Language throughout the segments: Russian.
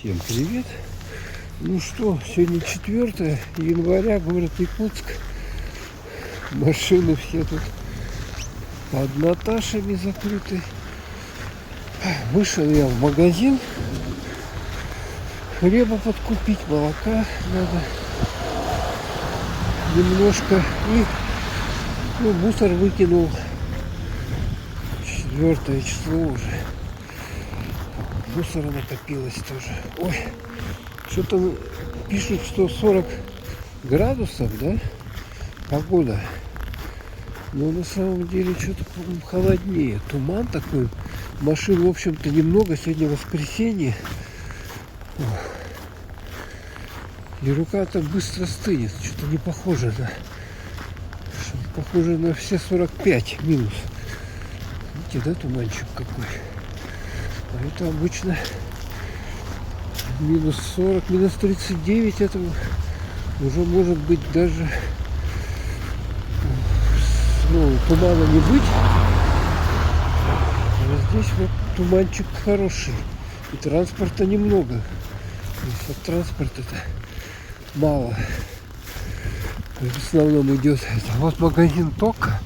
Всем привет! Ну что, сегодня 4 января, город Якутск. Машины все тут под Наташами закрыты. Вышел я в магазин. Хлеба подкупить, молока надо немножко. И мусор выкинул. 4 число уже. Мусора накопилось тоже. Ой, что-то пишут, что 40 градусов, да, погода. Но на самом деле что-то холоднее. Туман такой. Машин, в общем-то, немного. Сегодня воскресенье. И рука так быстро стынет. Что-то не похоже на... Похоже на все 45 минус. Видите, да, туманчик какой? А это обычно минус 40, минус 39. Это уже может быть даже тумана не быть. А здесь вот туманчик хороший. И транспорта немного. То есть от транспорта-то мало. В основном идет. Это вот магазин Тока.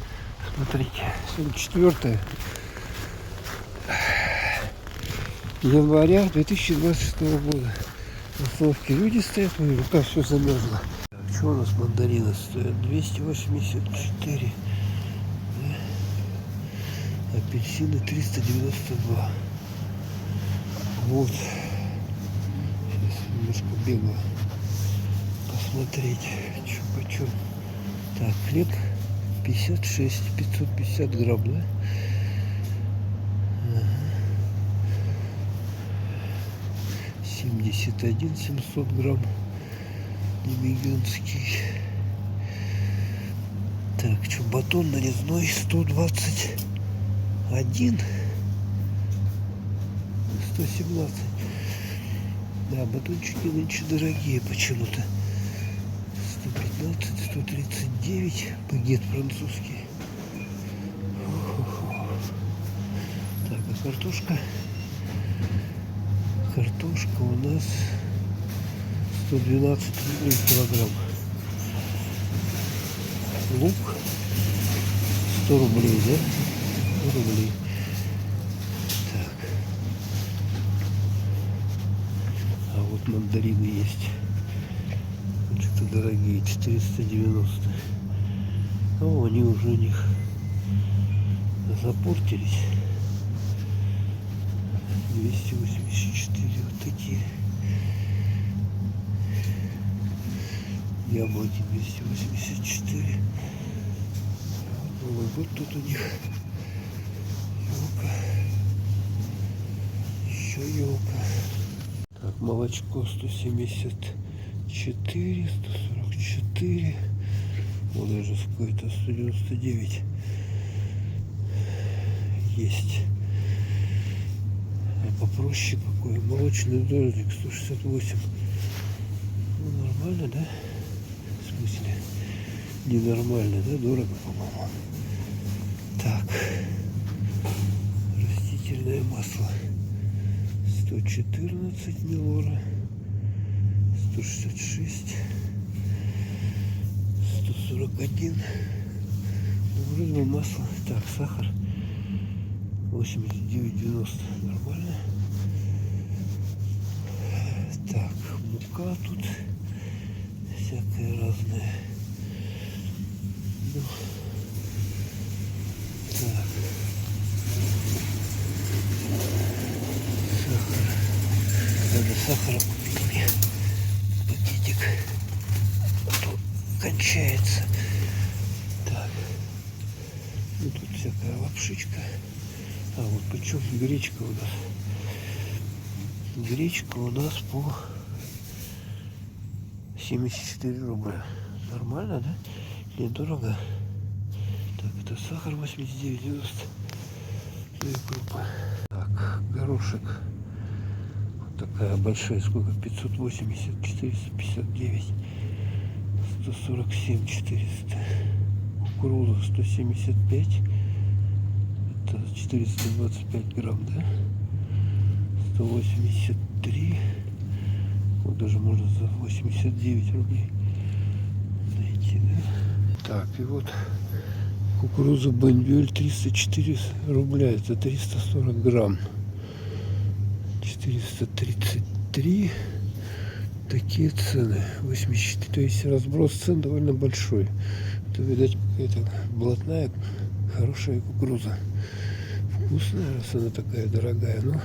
Смотрите, 4 января 2026 года. На остановке люди стоят, и рука все замерзла. Так, что у нас мандарины стоят? 284. Да? Апельсины 392. Вот. Сейчас немножко бегаю посмотреть, что почем. Так, хлеб 56, 550 грамм, да? 71 700 грамм немегенский. Так, что, батон нарезной 121 117. Да, батончики нынче дорогие почему-то. 115 139. Багет французский. Так, а картошка? Картошка у нас 112 рублей килограмм. Лук 100 рублей, да? 100 рублей. Так. А вот мандарины есть. Что-то дорогие, 490. О, они уже у них запортились. 284 вот такие. Яблоки 284. Новый год тут у них. Елка. Еще елка. Так, молочко 174, 144. Вот даже какой-то 199 есть. Попроще какой. Молочный дождик 168. Ну, нормально, да? В смысле? Ненормально, да? Дорого, по-моему. Так. Растительное масло. 114 миллора. 166. 141. Ну, вроде бы масло. Так, сахар. 89,90. Нормально. Так, мука тут всякая разная. Ну, так. Сахар. Надо сахара купить мне. Пакетик. А то кончается. Так. Ну тут всякая лапшичка. А вот почем гречка у нас? Гречка у нас по 74 рубля. Нормально, да? Недорого. Так, это сахар 89,90. Ну и крупа. Так, горошек. Вот такая большая. Сколько? 580, 459, 147, 400. Кукуруза 175. 425 грамм, да? 183, даже можно за 89 рублей найти, да? Так, и вот кукуруза Бенвюль 304 рубля, это 340 грамм. 433. Такие цены. 84. То есть разброс цен довольно большой. Это, видать, какая-то блатная, хорошая кукуруза. Вкусная, раз она такая дорогая. Но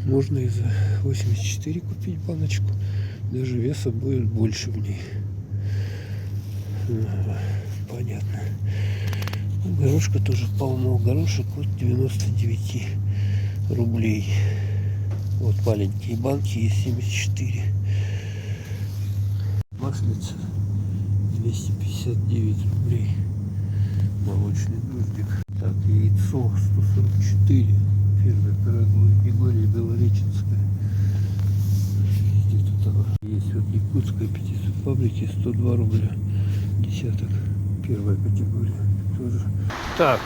можно и за 84 купить баночку. Даже веса будет больше в ней. Понятно. Горошка тоже полно. Горошек от 99 рублей. Вот маленькие банки есть 74. Маслица 259 рублей. Молочный дождик. Так, яйцо 144. Первой категории белореченская. Где тут оно? Есть вот якутская 500 фабрики 102 рубля. Десяток. Первая категория. Тоже. Так.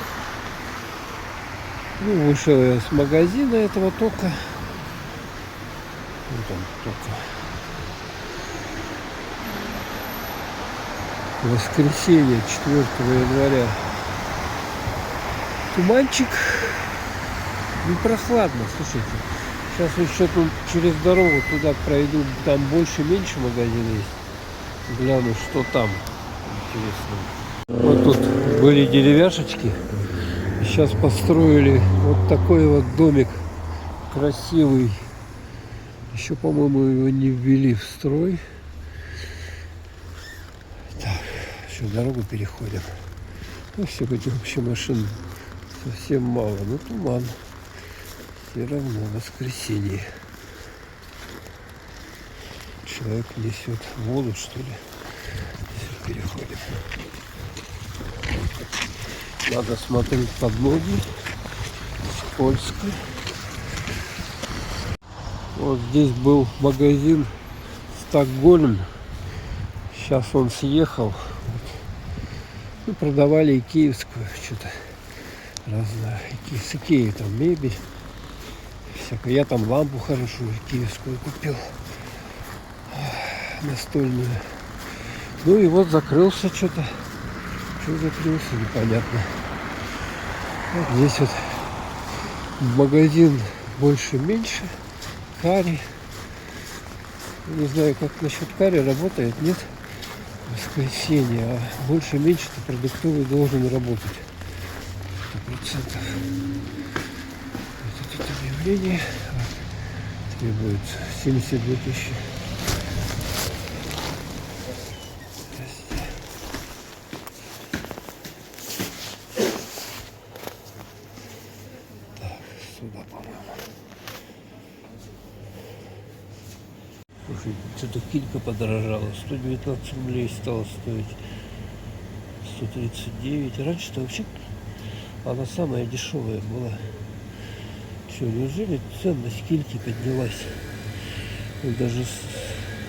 Ну, вышел я с магазина этого тока. Вот он только. Воскресенье, 4 января. Туманчик. Не прохладно, слушайте. Сейчас еще тут через дорогу туда пройду. Там больше-меньше магазин есть. Гляну, что там. Интересно. Вот тут были деревяшечки. Сейчас построили вот такой вот домик. Красивый. Еще, по-моему, его не ввели в строй. Так, еще дорогу переходим. Ну, сегодня вообще машин совсем мало. Но туман. Все равно воскресенье. Человек несет воду, что ли. Все, переходим. Надо смотреть под ноги. Скользко. Вот здесь был магазин Стокгольм. Сейчас он съехал. Ну, продавали и киевскую что-то разное. С Икеи там мебель. Всякое. Я там лампу хорошую киевскую купил. Настольную. Ну и вот закрылся что-то. Что закрылся, непонятно. Вот здесь вот магазин больше-меньше. Карри. Не знаю, как насчет карри, работает, нет? Воскресенье, а больше-меньше-то продуктовый должен работать. 100%. Это тут объявление требуется 72 тысячи. Так, сюда, по-моему. Слушай, что-то килька подорожала. 119 рублей стало стоить. 139. Раньше-то вообще она самая дешевая была. Что, неужели ценность кильки поднялась? Вот даже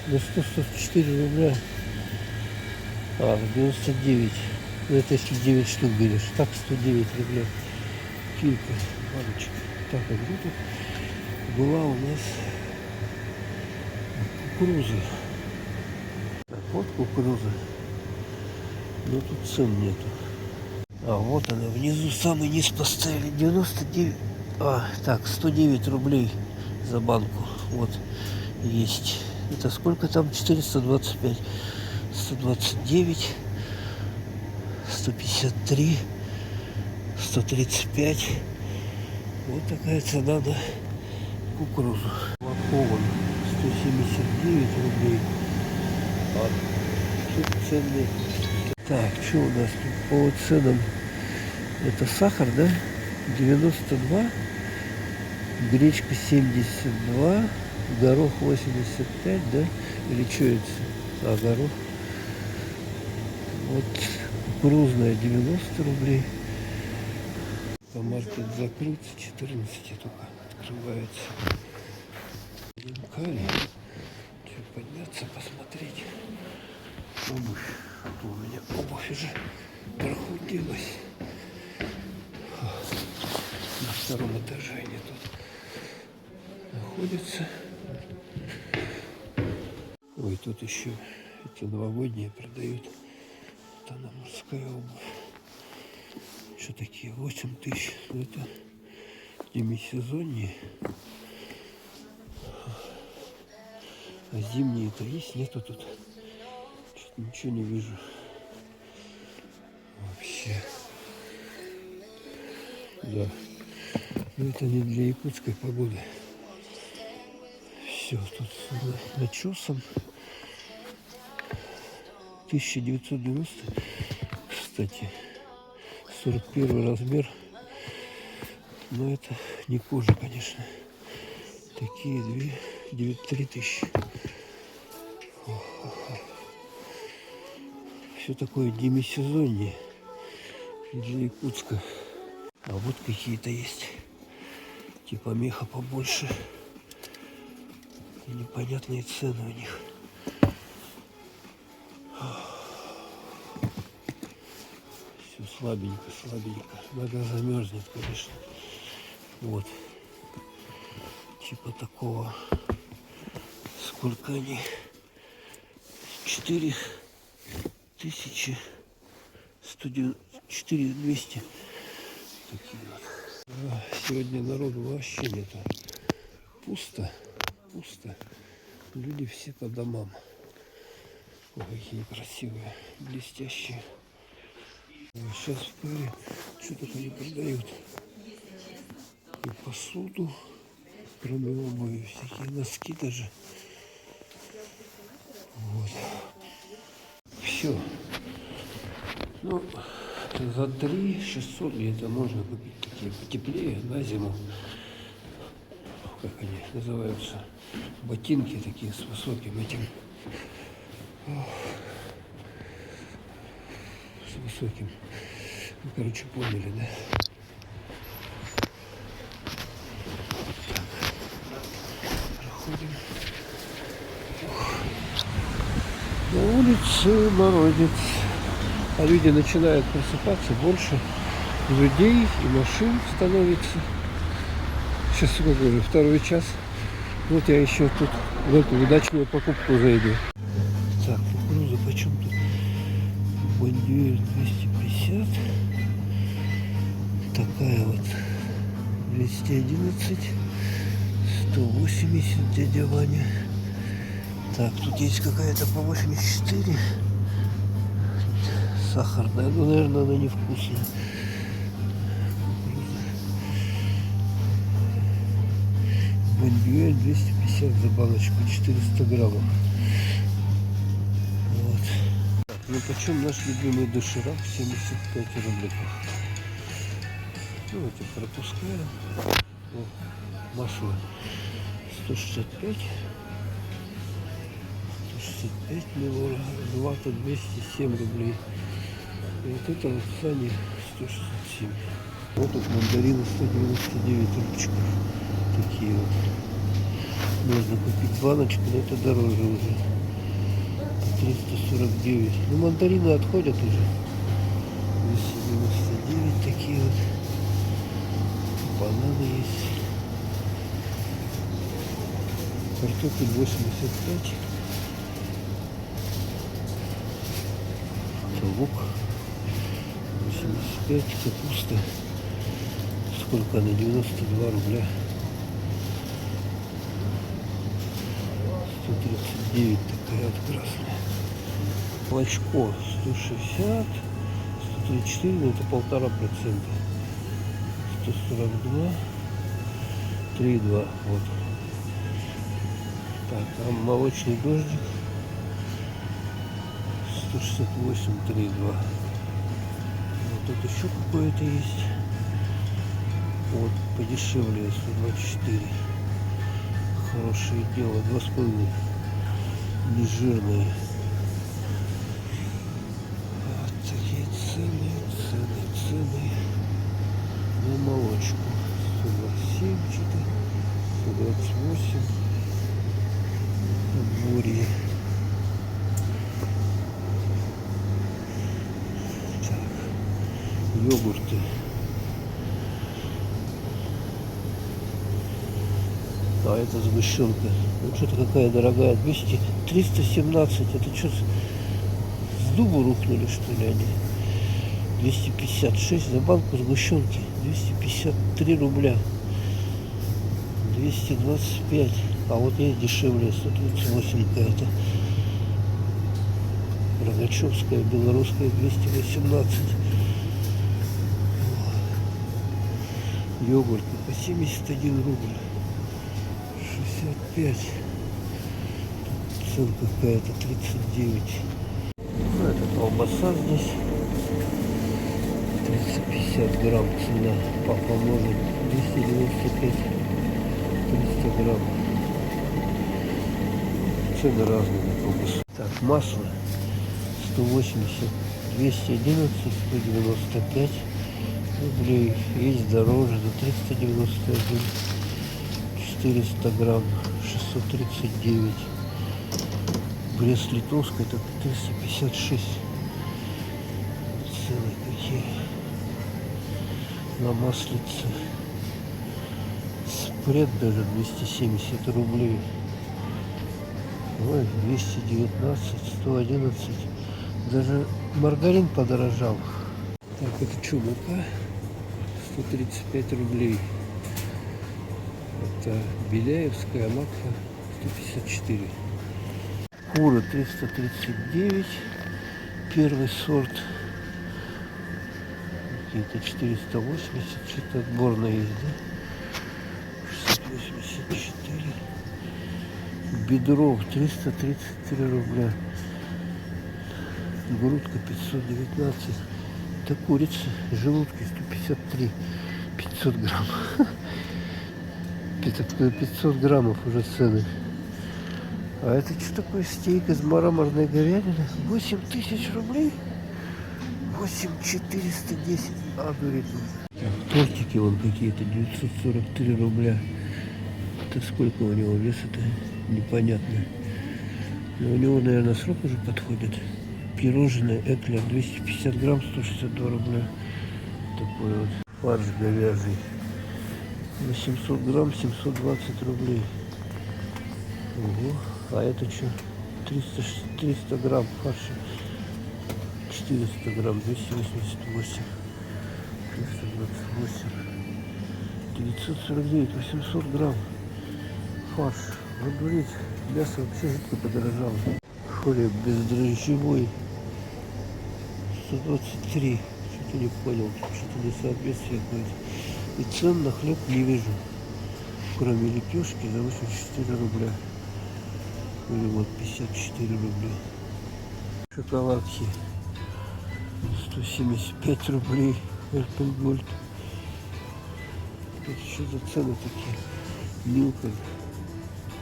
на 144 рубля. А, 99. Ну, это если 9 штук берешь. Так, 109 рублей. Килька, баночка. Так, а где тут была у нас кукуруза? Так, вот кукуруза. Но тут цен нету. А, вот она, внизу самый низ поставили. 99. А, так, 109 рублей за банку. Вот, есть. Это сколько там? 425. 129. 153. 135. Вот такая цена на кукурузу. Лакован 179 рублей. А тут цены. Так, что у нас тут по ценам? Это сахар, да? 92. Гречка 72. Горох 85, да? Или что это? А, горох. Вот кукурузная 90 рублей. Маркет закрыт, 14 только открывается. Карри. Что, подняться, посмотреть. Обувь. А то у меня обувь уже прохудилась. На втором этаже они тут находятся. Ой, тут еще эти новогодние продают. Вот она, мужская обувь. Что такие? 8 тысяч. Ну, это демисезонье. А зимние-то есть? Нету тут. Что-то ничего не вижу. Вообще. Да. Но это не для якутской погоды. Все, тут с начесом. 1990. Кстати. 41 размер. Но это не кожа, конечно. Такие 3 тысячи. Все такое демисезонье для Якутска. А вот какие-то есть. Типа меха побольше. И непонятные цены у них. Все слабенько, слабенько. Нога замерзнет, конечно. Вот. Типа такого. Сколько они? 4200. Такие вот. Сегодня народу вообще нету. Пусто. Пусто. Люди все по домам. Ой, какие красивые, блестящие. Сейчас в паре что только не продают. И посуду, кроме обуви, всякие носки даже. Вот. Все. Ну, за 3600 где-то можно купить такие потеплее на зиму. Как они называются? Ботинки такие с высоким этим. С высоким. Ну, короче, поняли, да? Так. Проходим. На улице морозец. А люди начинают просыпаться больше. Людей и машин становится. Сейчас сколько уже? 2 час. Вот я еще тут в эту удачную покупку зайду. Так, кукуруза почем тут? Бандюэль 250. Такая вот 211. 180 дядя Ваня. Так, тут есть какая-то по 84. Сахарная, ну, наверное, она невкусная. Бандюэль 250 за баночку, 400 граммов. Вот. Ну, почем наш любимый доширак? 75 рубликов. Ну, это пропускаем. О, масло 165. 165 миллиона. Вата 207 рублей. И вот это вот сани 167. Вот тут мандарины 199 рубчиков. Такие вот. Можно купить баночку, но это дороже уже. 349. Ну, мандарины отходят уже. 299 такие вот. Бананы есть. Картофель 85. Лук 85. Капуста. Сколько она? 92 рубля. 139 такая вот красная. Молочко 160, 134, но это 1,5%. 142, 3,2. Вот. Так, там молочный дождик 168, 3,2. Вот тут еще какое-то есть. Вот подешевле 124. Хорошее дело, 2,5. Нежирные. Вот такие цены на молочку. 127 что-то, 128. Бурье. Так, йогурты. А это сгущенка. Вот что-то какая дорогая. 317. Это что, с дубу рухнули, что ли, они? 256 за банку сгущенки. 253 рубля. 225. А вот есть дешевле. 138 какая-то. Рогачевская, белорусская, 218. Йогурт по 71 рубль. 65. Цена какая-то 39. Ну, это колбаса здесь. 350 грамм цена. Папа может 295. 300 грамм. Цены разные на колбасу. Так, масло 180, 211, 195 рублей. Есть дороже, за 391. 400 грамм, 639. Брест-Литовская, это 356. Цены какие. На маслице. Спред даже 270 рублей. Ой, 219, 111. Даже маргарин подорожал. Так, это что, мука? 135 рублей. Это Беляевская, Макфа 154. Куры 339. Первый сорт. Какие-то 480. Что-то отборное есть, да? 684. Бедров 333 рубля. Грудка 519. Это курица. Желудки 153. 500 грамм. 500 граммов уже цены. А это что такое? Стейк из мраморной говядины? 8000 рублей? 8410. А, говорит. Тортики вон какие-то. 943 рубля. Это сколько у него веса-то? Непонятно. Но у него, наверное, срок уже подходит. Пирожное Эклер 250 грамм, 162 рубля. Такой вот фарш говяжий. 800 грамм, 720 рублей. Ого. А это что? 300 грамм фарша. 400 грамм, 288. 328. 949, 800 грамм. Фарш. Вот, говорит, мясо вообще жутко подорожало. Хлеб бездрожжевой 123. Что-то не понял, что-то несоответствие какое-то. И цен на хлеб не вижу. Кроме лепешки за 84 рубля. Или вот 54 рубля. Шоколадки 175 рублей. Эльпенгольд. Это что за цены такие? Милка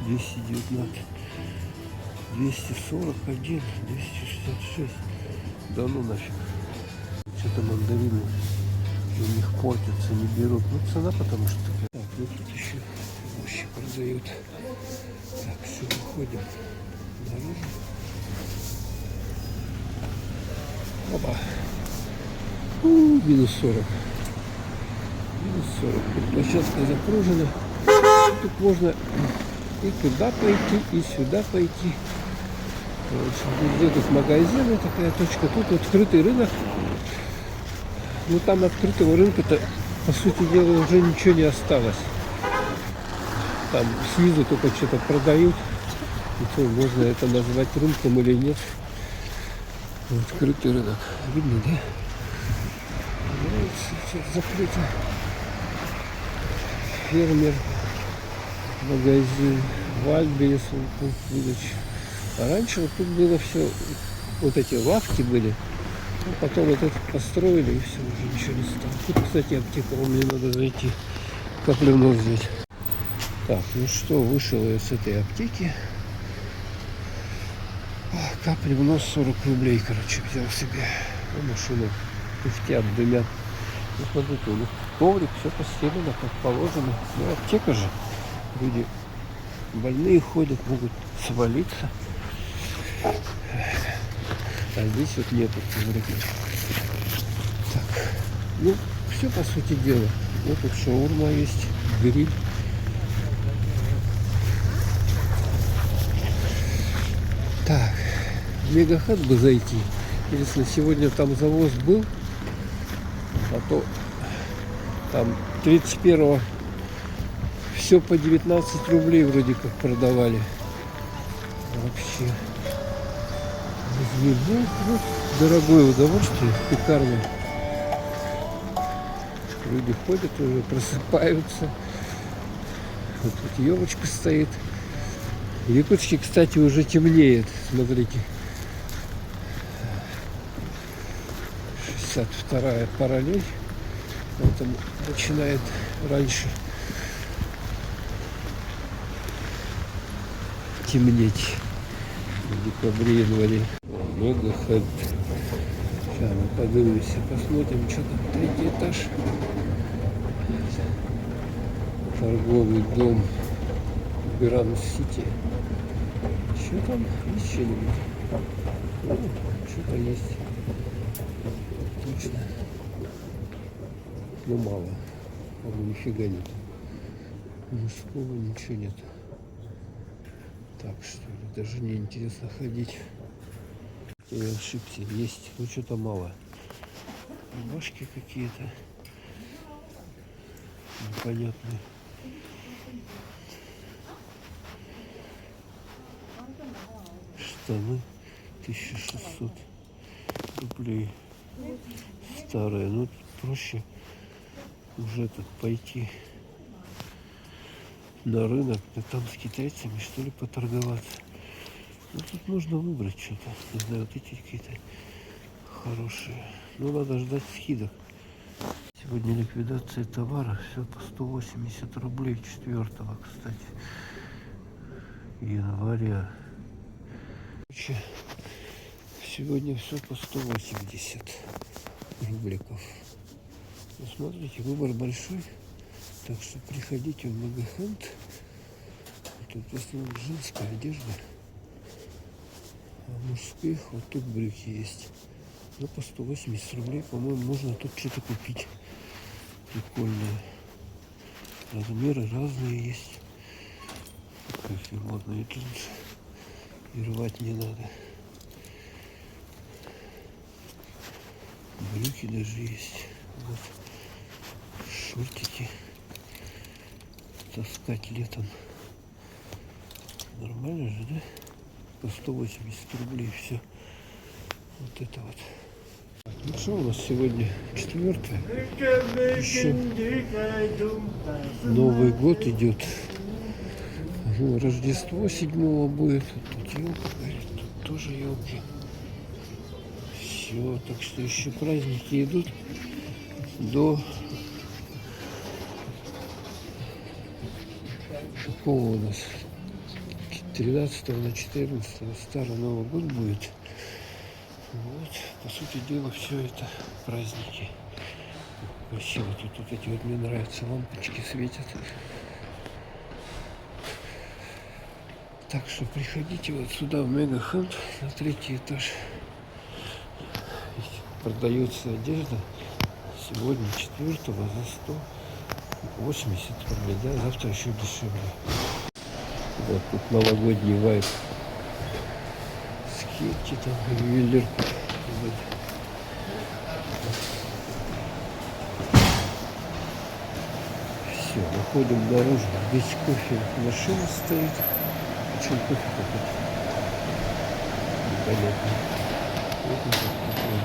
219. 241, 266. Да ну нафиг. Что-то мандарины у них портятся, не берут. Ну цена потому что такая. Так, ну тут еще овощи продают. Так, все, выходим наружу. Опа. Минус 40. Минус 40. Тут площадка запружена. Тут можно и туда пойти, и сюда пойти. Везде тут магазины, такая точка. Тут открытый рынок. Но там открытого рынка-то, по сути дела, уже ничего не осталось. Там снизу только что-то продают. И то, можно это назвать рынком или нет. Открытый рынок. Видно, да? Все закрыто. Фермер. Магазин. Вальберес, пункт выдачи. А раньше вот тут было все, вот эти лавки были. Ну, потом вот это построили, и все, уже ничего не стало. Тут, кстати, аптека, мне надо зайти, капленос взять. Так, ну что, вышел я с этой аптеки. Капли в нос 40 рублей, короче, взял себе. Ну, машину пыхтят, дымят. Ну, смотрите, у них коврик, все постелено, как положено. Ну, аптека же. Люди больные ходят, могут свалиться. А здесь вот нету коврика. Так, ну, все по сути дела. Вот тут шаурма есть, гриль. Так, в Мегахат бы зайти. Интересно, сегодня там завоз был, а то там 31-го все по 19 рублей вроде как продавали. Вообще. Вот дорогое удовольствие, пекарня. Люди ходят уже, просыпаются. Вот тут елочка стоит. В Якутске, кстати, уже темнеет. Смотрите. 62-я параллель. Поэтому начинает раньше темнеть. В декабре, январе. Много хат. Сейчас мы поднимемся, посмотрим, что там. 3-й этаж. Торговый дом Гранд-Сити. Что там? Есть что-нибудь? Что-то есть. Точно. Но мало. По-моему, нифига нет. Мужского ничего нет. Так что ли, даже не интересно ходить. Я ошибся. Есть. Ну что-то мало. Рубашки какие-то. Непонятные. Штаны 1600 рублей. Старые. Ну проще уже тут пойти на рынок, да там с китайцами что ли поторговаться. Ну тут можно выбрать что-то. Не знаю, вот эти какие-то хорошие. Ну надо ждать скидок. Сегодня ликвидация товара. Все по 180 рублей 4-го, кстати, января. Сегодня все по 180 рубликов. Ну, смотрите, выбор большой. Так что приходите в Мегахант. Тут в основном женская одежда. А мужских вот тут брюки есть. Но по 180 рублей, по-моему, можно тут что-то купить. Прикольные. Размеры разные есть. Какие модные джинсы. И рвать не надо. Брюки даже есть. Вот. Шортики. Таскать летом. Нормально же, да? По 180 рублей все. Вот это вот. Ну что у нас сегодня 4-е? Еще Новый год идет. Ну, Рождество 7-го будет. Тут елка, тут тоже елки. Все, так что еще праздники идут до какого у нас 13 на 14 Старый Новый год будет. Вот, по сути дела, все это праздники. Красиво тут вот эти вот, мне нравятся, лампочки светят. Так что приходите вот сюда, в Мегахант, на 3-й этаж. Продается одежда сегодня 4-го за 180 рублей, да, завтра еще дешевле. Вот тут новогодний вайб. Скидки там, ювелирка. Вот. Все, выходим наружу. Здесь кофе, машина стоит. Причем кофе какой-то непонятный. Вот он такой.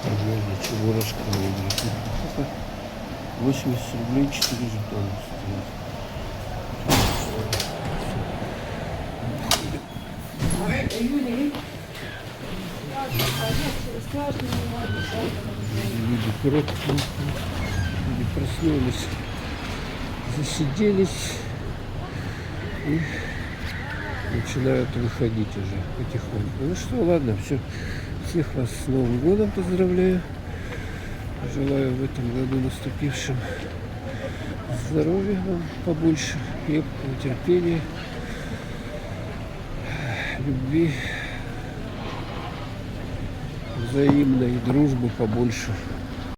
Реально, чебурашка выиграет. 80 рублей 4 жетона стоит. Люди проснулись, засиделись и начинают выходить уже потихоньку. Ну что, ладно, все. Всех вас с Новым годом поздравляю. Желаю в этом году наступившим здоровья вам побольше, крепкого терпения, любви, взаимной дружбы побольше.